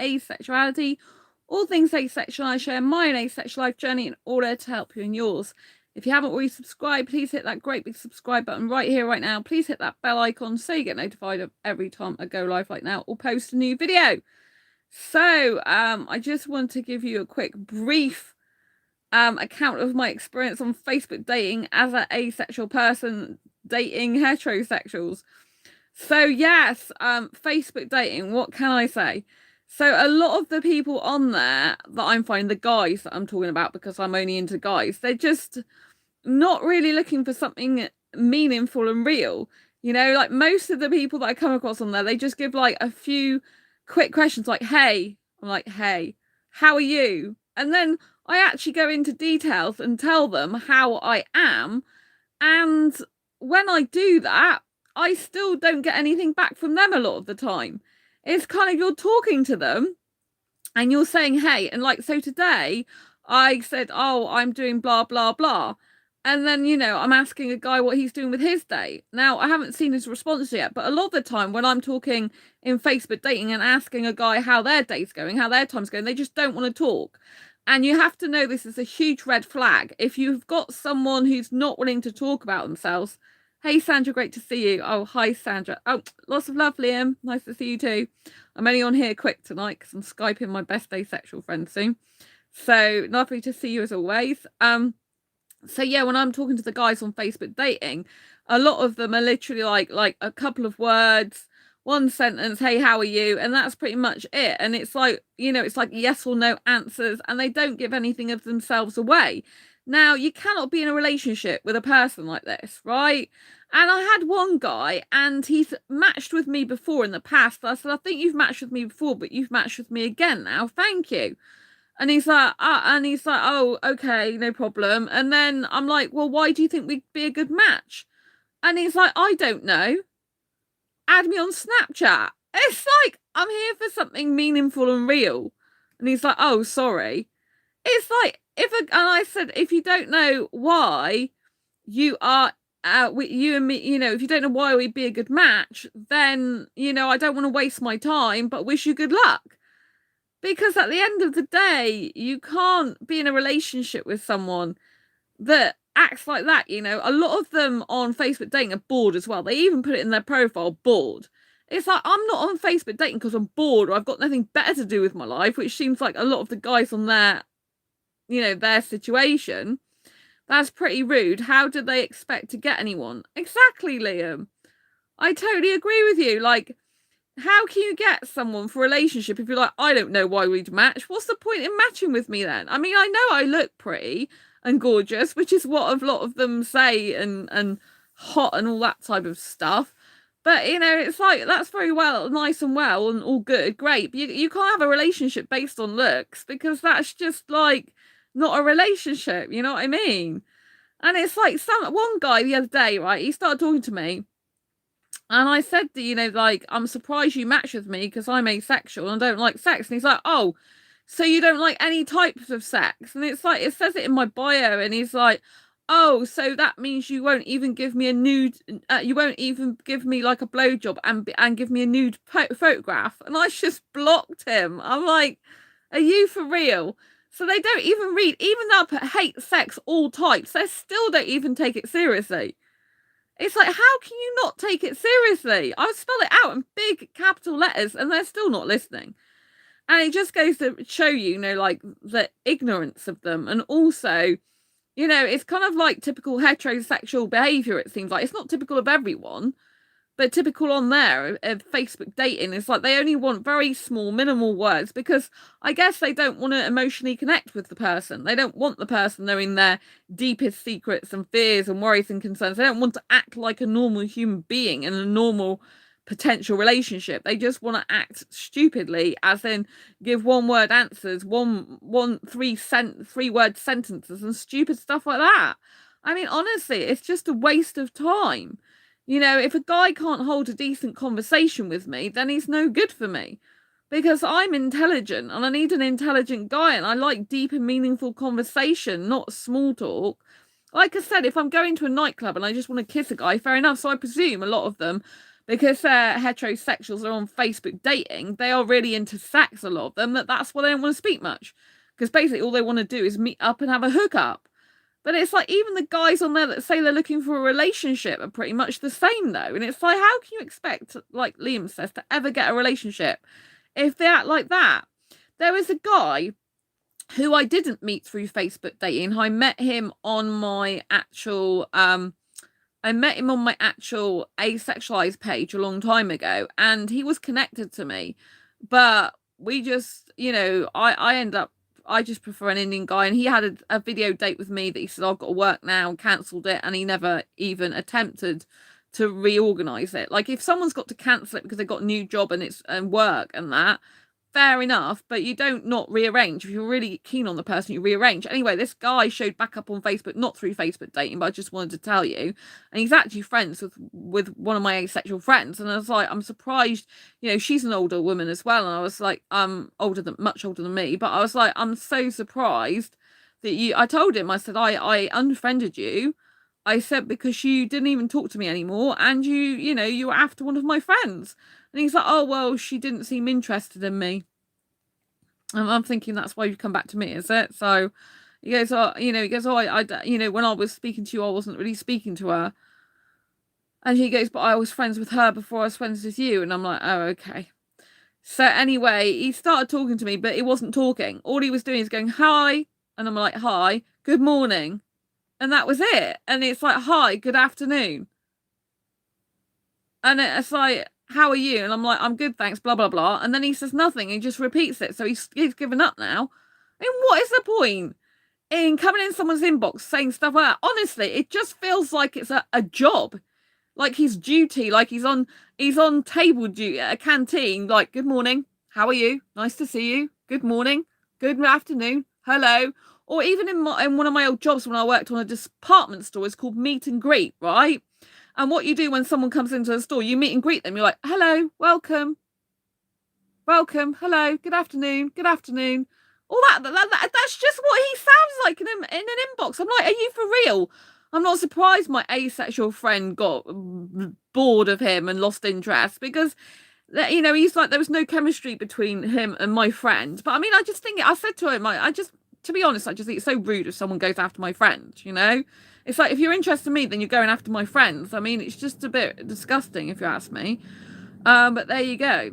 Asexuality. All things asexual. I share my own asexual life journey in order to help you in yours. If you haven't already subscribed, please hit that great big subscribe button right here, right now. Please hit that bell icon so you get notified of every time I go live like now or post a new video. So I just want to give you a quick brief account of my experience on Facebook dating as an asexual person dating heterosexuals. So yes, Facebook dating, what can I say? So a lot of the people on there that I'm finding, the guys that I'm talking about, because I'm only into guys, they're just not really looking for something meaningful and real. You know, like most of the people that I come across on there, they just give like a few quick questions like, hey, I'm like, hey, how are you? And then I actually go into details and tell them how I am. And when I do that, I still don't get anything back from them a lot of the time. It's kind of, you're talking to them and you're saying, hey, and like, so today I said, oh, I'm doing blah, blah, blah. And then, you know, I'm asking a guy what he's doing with his day. Now, I haven't seen his response yet, but a lot of the time when I'm talking in Facebook dating and asking a guy how their day's going, how their time's going, they just don't want to talk. And you have to know this is a huge red flag. If you've got someone who's not willing to talk about themselves, hey, Sandra, great to see you. Oh, hi, Sandra. Oh, lots of love, Liam. Nice to see you too. I'm only on here quick tonight because I'm Skyping my best asexual friend soon. So lovely to see you as always. So yeah, when I'm talking to the guys on Facebook dating, a lot of them are literally like a couple of words, one sentence, hey, how are you? And that's pretty much it. And it's like, you know, it's like yes or no answers, and they don't give anything of themselves away. Now, you cannot be in a relationship with a person like this, right? And I had one guy, and he's matched with me before in the past. I said, I think you've matched with me before, but you've matched with me again now. Thank you. And he's like, oh, okay, no problem. And then I'm like, well, why do you think we'd be a good match? And he's like, I don't know. Add me on Snapchat. It's like, I'm here for something meaningful and real. And he's like, oh, sorry. It's like, and I said, if you don't know why you are, you and me, you know, if you don't know why we'd be a good match, then, you know, I don't want to waste my time, but wish you good luck. Because at the end of the day, you can't be in a relationship with someone that acts like that, you know. A lot of them on Facebook dating are bored as well. They even put it in their profile, bored. It's like, I'm not on Facebook dating because I'm bored or I've got nothing better to do with my life, which seems like a lot of the guys on there, you know, their situation. That's pretty rude. How do they expect to get anyone? Exactly, Liam. I totally agree with you. Like, how can you get someone for a relationship if you're like, I don't know why we'd match? What's the point in matching with me then? I mean, I know I look pretty and gorgeous, which is what a lot of them say, and hot and all that type of stuff. But, you know, it's like, that's very well, nice and well and all good, great. But you can't have a relationship based on looks, because that's just like not a relationship, you know what I mean? And it's like one guy the other day, right, he started talking to me. And I said, you know, like, I'm surprised you match with me because I'm asexual and don't like sex. And he's like, oh, so you don't like any types of sex? And it's like, it says it in my bio. And he's like, oh, so that means you won't even give me a nude, you won't even give me like a blowjob and give me a nude photograph. And I just blocked him. I'm like, are you for real? So they don't even read, even though I put hate sex, all types, they still don't even take it seriously. It's like, how can you not take it seriously? I've spelled it out in big capital letters and they're still not listening. And it just goes to show you, you know, like the ignorance of them. And also, you know, it's kind of like typical heterosexual behavior, it seems like. It's not typical of everyone, but typical on there of Facebook dating. It's like they only want very small, minimal words because I guess they don't want to emotionally connect with the person. They don't want the person knowing their deepest secrets and fears and worries and concerns. They don't want to act like a normal human being in a normal potential relationship. They just want to act stupidly, as in give one word answers, three word sentences and stupid stuff like that. I mean, honestly, it's just a waste of time. You know, if a guy can't hold a decent conversation with me, then he's no good for me. Because I'm intelligent and I need an intelligent guy, and I like deep and meaningful conversation, not small talk. Like I said, if I'm going to a nightclub and I just want to kiss a guy, fair enough. So I presume a lot of them, because heterosexuals are on Facebook dating, they are really into sex, a lot of them, that's why they don't want to speak much. Because basically all they want to do is meet up and have a hookup. But it's like, even the guys on there that say they're looking for a relationship are pretty much the same, though. And it's like, how can you expect, like Liam says, to ever get a relationship if they act like that? There is a guy who I didn't meet through Facebook dating. I met him on my actual Asexualise page a long time ago, and he was connected to me, but we just, I just prefer an Indian guy, and he had a video date with me that he said, I've got to work now, and cancelled it, and he never even attempted to reorganize it. Like, if someone's got to cancel it because they've got a new job and it's work and that, fair enough, but you don't not rearrange. If you're really keen on the person, you rearrange. Anyway, this guy showed back up on Facebook, not through Facebook dating, but I just wanted to tell you. And he's actually friends with one of my asexual friends. And I was like, I'm surprised, she's an older woman as well. And I was like, much older than me. But I was like, I'm so surprised that I told him, I said, I unfriended you. I said, because you didn't even talk to me anymore. And you were after one of my friends. And he's like, oh, well, she didn't seem interested in me. And I'm thinking, that's why you come back to me, is it? So he goes, oh, when I was speaking to you, I wasn't really speaking to her. And he goes, but I was friends with her before I was friends with you. And I'm like, oh, okay. So anyway, he started talking to me, but he wasn't talking. All he was doing is going, hi. And I'm like, hi, good morning. And that was it. And it's like, hi, good afternoon. And it's like, how are you? And I'm like, I'm good, thanks, blah, blah, blah. And then he says nothing. He just repeats it. So he's given up now. I mean, what is the point in coming in someone's inbox saying stuff like that? Honestly, it just feels like it's a job. Like his duty, like he's on table duty at a canteen, like, good morning, how are you? Nice to see you. Good morning, good afternoon, hello. Or even in one of my old jobs when I worked on a department store, it's called meet and greet, right? And what you do when someone comes into the store, you meet and greet them. You're like, hello, welcome, hello, good afternoon. All that's just what he sounds like in an inbox. I'm like, are you for real? I'm not surprised my asexual friend got bored of him and lost interest, because, he's like, there was no chemistry between him and my friend. But I mean, I just think, I said to him, to be honest, I just think it's so rude if someone goes after my friend, It's like, if you're interested in me, then you're going after my friends. I mean, it's just a bit disgusting, if you ask me. But there you go.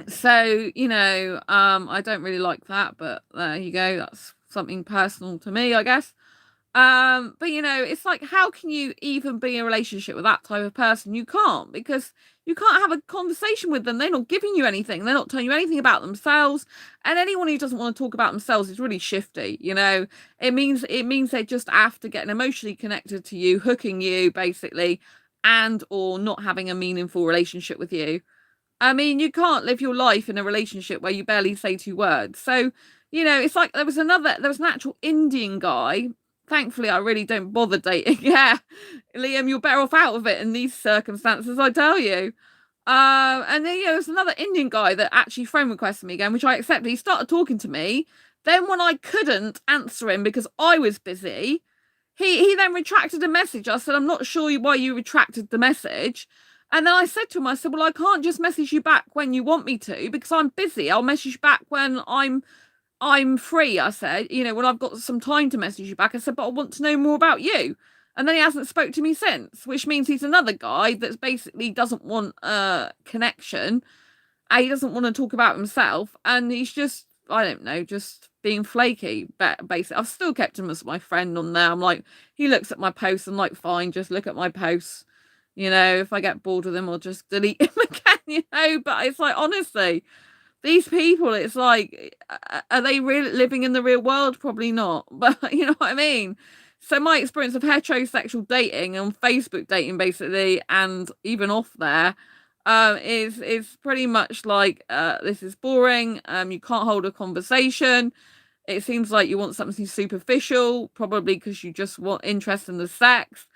So, I don't really like that, but there you go. That's something personal to me, I guess. But it's like, how can you even be in a relationship with that type of person? You can't, because you can't have a conversation with them. They're not giving you anything. They're not telling you anything about themselves. And anyone who doesn't want to talk about themselves is really shifty. It means they're just after getting emotionally connected to you, hooking you basically, and or not having a meaningful relationship with you. I mean, you can't live your life in a relationship where you barely say 2 words. So, it's like there was an actual Indian guy. Thankfully, I really don't bother dating. Yeah, Liam, you're better off out of it in these circumstances, I tell you. And then, there's another Indian guy that actually friend requested me again, which I accepted. He started talking to me. Then when I couldn't answer him because I was busy, he then retracted a message. I said, I'm not sure why you retracted the message. And then I said to him, I said, well, I can't just message you back when you want me to, because I'm busy. I'll message you back when I'm free, I said, when I've got some time to message you back. I said, but I want to know more about you. And then he hasn't spoke to me since, which means he's another guy that basically doesn't want a connection. He doesn't want to talk about himself. And he's just, I don't know, just being flaky. But basically, I've still kept him as my friend on there. I'm like, he looks at my posts. I'm like, fine, just look at my posts. If I get bored with him, I'll just delete him again, But it's like, honestly, these people, it's like, are they really living in the real world? Probably not. But you know what I mean? So my experience of heterosexual dating and Facebook dating, basically, and even off there, is pretty much like, this is boring. You can't hold a conversation. It seems like you want something superficial, probably because you just want interest in the sex.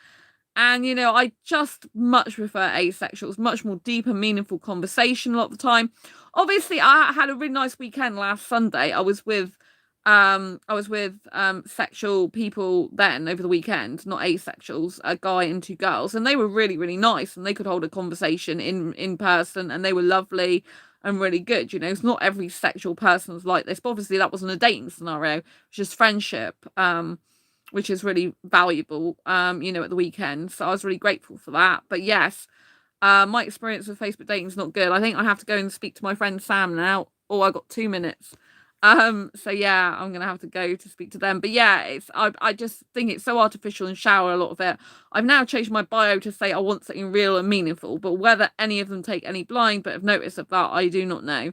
And, I just much prefer asexuals, much more deep and meaningful conversation a lot of the time. Obviously, I had a really nice weekend last Sunday. I was with I was with sexual people then over the weekend, not asexuals, a guy and two girls, and they were really, really nice, and they could hold a conversation in person, and they were lovely and really good. You know, it's not every sexual person's like this, but obviously that wasn't a dating scenario, it was just friendship, which is really valuable, you know, at the weekend. So I was really grateful for that. But yes, my experience with Facebook dating is not good. I think I have to go and speak to my friend Sam now. Oh, I got 2 minutes. So yeah, I'm gonna have to go to speak to them. But yeah, I just think it's so artificial and shallow, a lot of it. I've now changed my bio to say I want something real and meaningful, but whether any of them take any blind bit of notice of that, I do not know.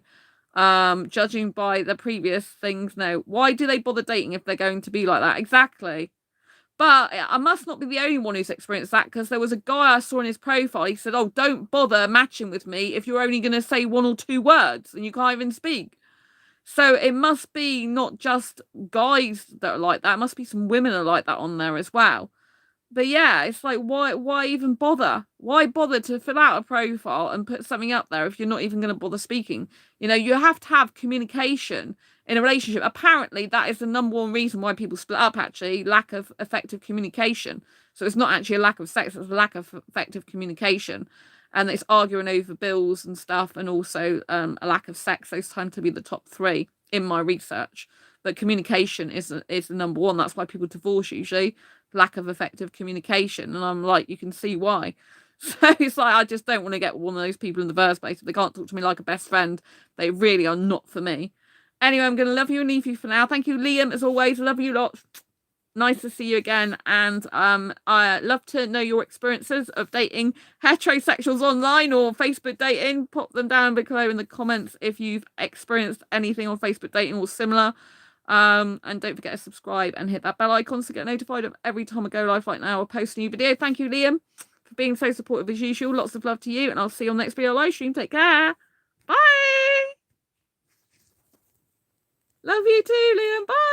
Judging by the previous things, no. Why do they bother dating if they're going to be like that? Exactly. But I must not be the only one who's experienced that, because there was a guy I saw in his profile. He said, "Oh, don't bother matching with me if you're only going to say 1 or 2 words and you can't even speak." So it must be not just guys that are like that. It must be some women are like that on there as well. But yeah, it's like, why even bother? Why bother to fill out a profile and put something up there if you're not even going to bother speaking? You know, you have to have communication in a relationship. Apparently, that is the number one reason why people split up, actually, lack of effective communication. So it's not actually a lack of sex, it's a lack of effective communication. And it's arguing over bills and stuff, and also a lack of sex. Those tend to be the top 3 in my research. But communication is the number one. That's why people divorce usually. Lack of effective communication. And I'm like, you can see why. So it's like, I just don't want to get one of those people in the first place. If they can't talk to me like a best friend, they really are not for me. Anyway, I'm going to love you and leave you for now. Thank you, Liam, as always. Love you lots. Nice to see you again. And I love to know your experiences of dating heterosexuals online or Facebook dating. Pop them down below in the comments if you've experienced anything on Facebook dating or similar. And don't forget to subscribe and hit that bell icon to get notified of every time I go live right now or post a new video. Thank you, Liam, for being so supportive as usual. Lots of love to you, and I'll see you on the next video live stream. Take care. Bye. Love you too, Liam. Bye.